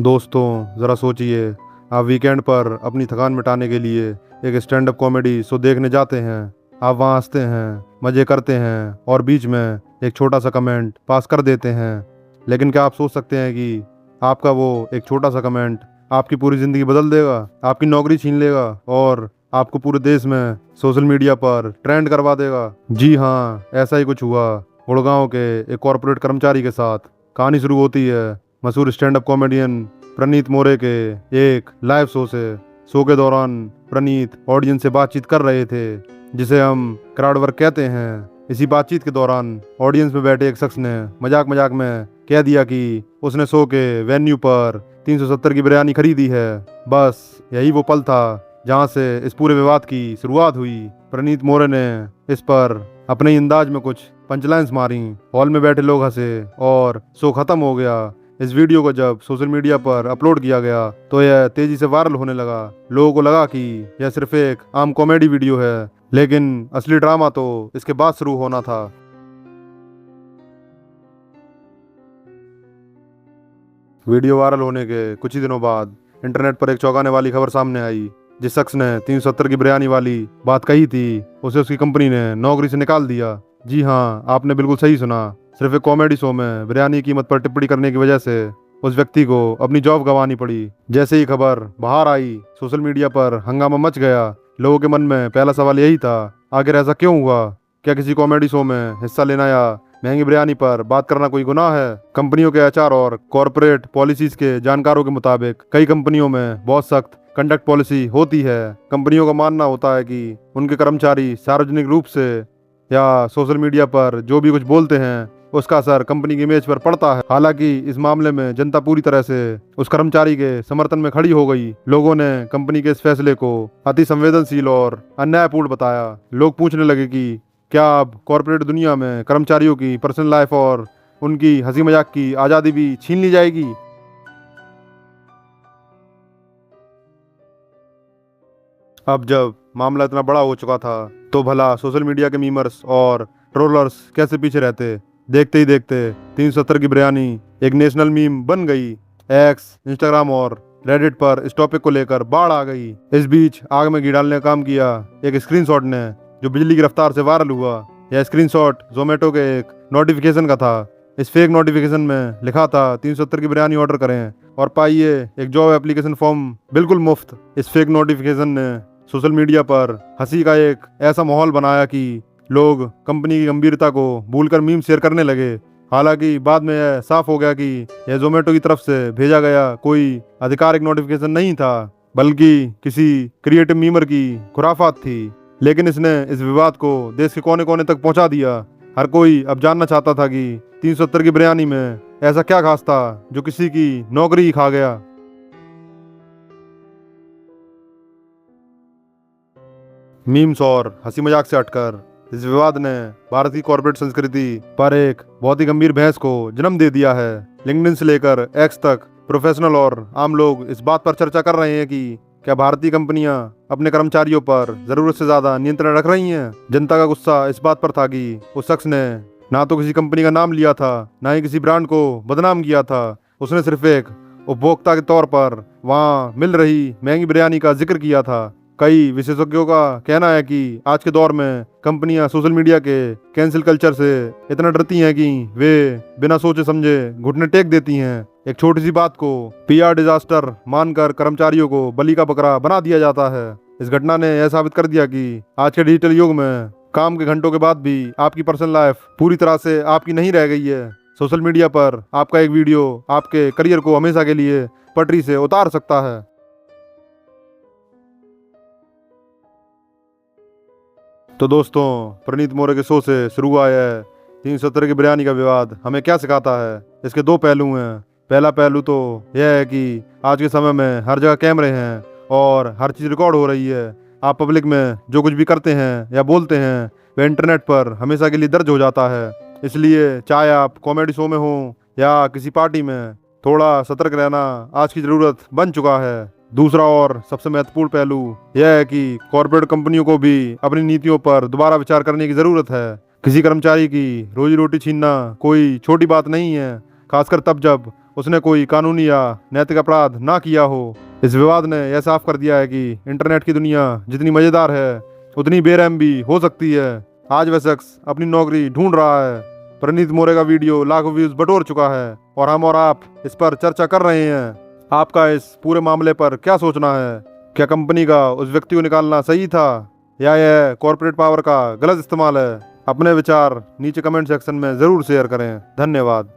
दोस्तों ज़रा सोचिए, आप वीकेंड पर अपनी थकान मिटाने के लिए एक स्टैंड अप कॉमेडी शो देखने जाते हैं। आप वहां हंसते हैं, मज़े करते हैं और बीच में एक छोटा सा कमेंट पास कर देते हैं। लेकिन क्या आप सोच सकते हैं कि आपका वो एक छोटा सा कमेंट आपकी पूरी ज़िंदगी बदल देगा, आपकी नौकरी छीन लेगा और आपको पूरे देश में सोशल मीडिया पर ट्रेंड करवा देगा? जी हाँ, ऐसा ही कुछ हुआ गुड़गांव के एक कॉरपोरेट कर्मचारी के साथ। कहानी शुरू होती है मशहूर स्टैंड अप कॉमेडियन प्रनीत मोरे के एक लाइव शो से। शो के दौरान प्रनीत ऑडियंस से बातचीत कर रहे थे, जिसे हम क्राउड वर्क कहते हैं। इसी बातचीत के दौरान ऑडियंस में बैठे एक शख्स ने मजाक मजाक में कह दिया कि उसने शो के वेन्यू पर 370 की बिरयानी खरीदी है। बस यही वो पल था जहां से इस पूरे विवाद की शुरुआत हुई। प्रनीत मोरे ने इस पर अपने ही अंदाज में कुछ पंचलाइंस मारी। हॉल में बैठे लोग हंसे और शो खत्म हो गया। इस वीडियो को जब सोशल मीडिया पर अपलोड किया गया तो यह तेजी से वायरल होने लगा। लोगों को लगा कि यह सिर्फ एक आम कॉमेडी वीडियो है, लेकिन असली ड्रामा तो इसके बाद शुरू होना था। वीडियो वायरल होने के कुछ ही दिनों बाद इंटरनेट पर एक चौंकाने वाली खबर सामने आई। जिस शख्स ने 370 की बिरयानी वाली बात कही थी, उसे उसकी कंपनी ने नौकरी से निकाल दिया। जी हाँ, आपने बिल्कुल सही सुना। सिर्फ एक कॉमेडी शो में बिरयानी की कीमत पर टिप्पणी करने की वजह से उस व्यक्ति को अपनी जॉब गंवानी पड़ी। जैसे ही खबर बाहर आई, सोशल मीडिया पर हंगामा मच गया। लोगों के मन में पहला सवाल यही था, आखिर ऐसा क्यों हुआ? क्या किसी कॉमेडी शो में हिस्सा लेना या महंगी बिरयानी पर बात करना कोई गुनाह है? कंपनियों के एचआर और कॉरपोरेट पॉलिसीज के जानकारों के मुताबिक कई कंपनियों में बहुत सख्त कंडक्ट पॉलिसी होती है। कंपनियों का मानना होता है कि उनके कर्मचारी सार्वजनिक रूप से या सोशल मीडिया पर जो भी कुछ बोलते हैं उसका असर कंपनी की इमेज पर पड़ता है। हालांकि इस मामले में जनता पूरी तरह से उस कर्मचारी के समर्थन में खड़ी हो गई। लोगों ने कंपनी के इस फैसले को अति संवेदनशील और अन्यायपूर्ण बताया। लोग पूछने लगे कि क्या अब कॉरपोरेट दुनिया में कर्मचारियों की पर्सनल लाइफ और उनकी हंसी मजाक की आज़ादी भी छीन ली जाएगी? अब जब मामला इतना बड़ा हो चुका था तो भला सोशल मीडिया के मीमर्स और ट्रोलर्स कैसे पीछे रहते। देखते ही देखते 370 की बिरयानी एक नेशनल मीम बन गई। एक्स, इंस्टाग्राम और रेडिट पर इस टॉपिक को लेकर बाढ़ आ गई। इस बीच आग में घी डालने का काम किया एक स्क्रीनशॉट ने, जो बिजली की रफ्तार से वायरल हुआ। यह स्क्रीनशॉट जोमेटो के एक नोटिफिकेशन का था। इस फेक नोटिफिकेशन में लिखा था 370 की बिरयानी ऑर्डर करें और पाइए एक जॉब एप्लीकेशन फॉर्म बिल्कुल मुफ्त। इस फेक नोटिफिकेशन ने सोशल मीडिया पर हंसी का एक ऐसा माहौल बनाया कि लोग कंपनी की गंभीरता को भूलकर मीम शेयर करने लगे। हालांकि बाद में यह साफ हो गया कि यह जोमेटो की तरफ से भेजा गया कोई आधिकारिक नोटिफिकेशन नहीं था, बल्कि किसी क्रिएटिव मीमर की खुराफात थी। लेकिन इसने इस विवाद को देश के कोने कोने तक पहुंचा दिया। हर कोई अब जानना चाहता था कि 370 की बिरयानी में ऐसा क्या खास था जो किसी की नौकरी ही खा गया। मीम्स और हंसी मजाक से हटकर इस विवाद ने भारतीय कॉर्पोरेट संस्कृति पर एक बहुत ही गंभीर बहस को जन्म दे दिया है। लिंक्डइन से लेकर एक्स तक प्रोफेशनल और आम लोग इस बात पर चर्चा कर रहे हैं कि क्या भारतीय कंपनियां अपने कर्मचारियों पर जरूरत से ज्यादा नियंत्रण रख रही हैं। जनता का गुस्सा इस बात पर था कि उस शख्स ने ना तो किसी कंपनी का नाम लिया था, ना ही किसी ब्रांड को बदनाम किया था। उसने सिर्फ एक उपभोक्ता के तौर पर वहां मिल रही महंगी बिरयानी का जिक्र किया था। कई विशेषज्ञों का कहना है कि आज के दौर में कंपनियां सोशल मीडिया के कैंसिल कल्चर से इतना डरती हैं कि वे बिना सोचे समझे घुटने टेक देती हैं। एक छोटी सी बात को पीआर डिजास्टर मानकर कर्मचारियों को बलि का बकरा बना दिया जाता है। इस घटना ने यह साबित कर दिया कि आज के डिजिटल युग में काम के घंटों के बाद भी आपकी पर्सनल लाइफ पूरी तरह से आपकी नहीं रह गई है। सोशल मीडिया पर आपका एक वीडियो आपके करियर को हमेशा के लिए पटरी से उतार सकता है। तो दोस्तों, प्रनीत मोरे के शो से शुरू हुआ है 370 की बिरयानी का विवाद हमें क्या सिखाता है? इसके दो पहलू हैं। पहला पहलू तो यह है कि आज के समय में हर जगह कैमरे हैं और हर चीज़ रिकॉर्ड हो रही है। आप पब्लिक में जो कुछ भी करते हैं या बोलते हैं वह इंटरनेट पर हमेशा के लिए दर्ज हो जाता है। इसलिए चाहे आप कॉमेडी शो में हो या किसी पार्टी में, थोड़ा सतर्क रहना आज की ज़रूरत बन चुका है। दूसरा और सबसे महत्वपूर्ण पहलू यह है कि कॉर्पोरेट कंपनियों को भी अपनी नीतियों पर दोबारा विचार करने की ज़रूरत है। किसी कर्मचारी की रोजी रोटी छीनना कोई छोटी बात नहीं है, खासकर तब जब उसने कोई कानूनी या नैतिक अपराध ना किया हो। इस विवाद ने यह साफ कर दिया है कि इंटरनेट की दुनिया जितनी मजेदार है उतनी बेरहम भी हो सकती है। आज वह शख्स अपनी नौकरी ढूंढ रहा है। प्रणीत मोरे का वीडियो लाखों व्यूज बटोर चुका है और हम और आप इस पर चर्चा कर रहे हैं। आपका इस पूरे मामले पर क्या सोचना है? क्या कंपनी का उस व्यक्ति को निकालना सही था या यह कॉर्पोरेट पावर का गलत इस्तेमाल है? अपने विचार नीचे कमेंट सेक्शन में जरूर शेयर करें। धन्यवाद।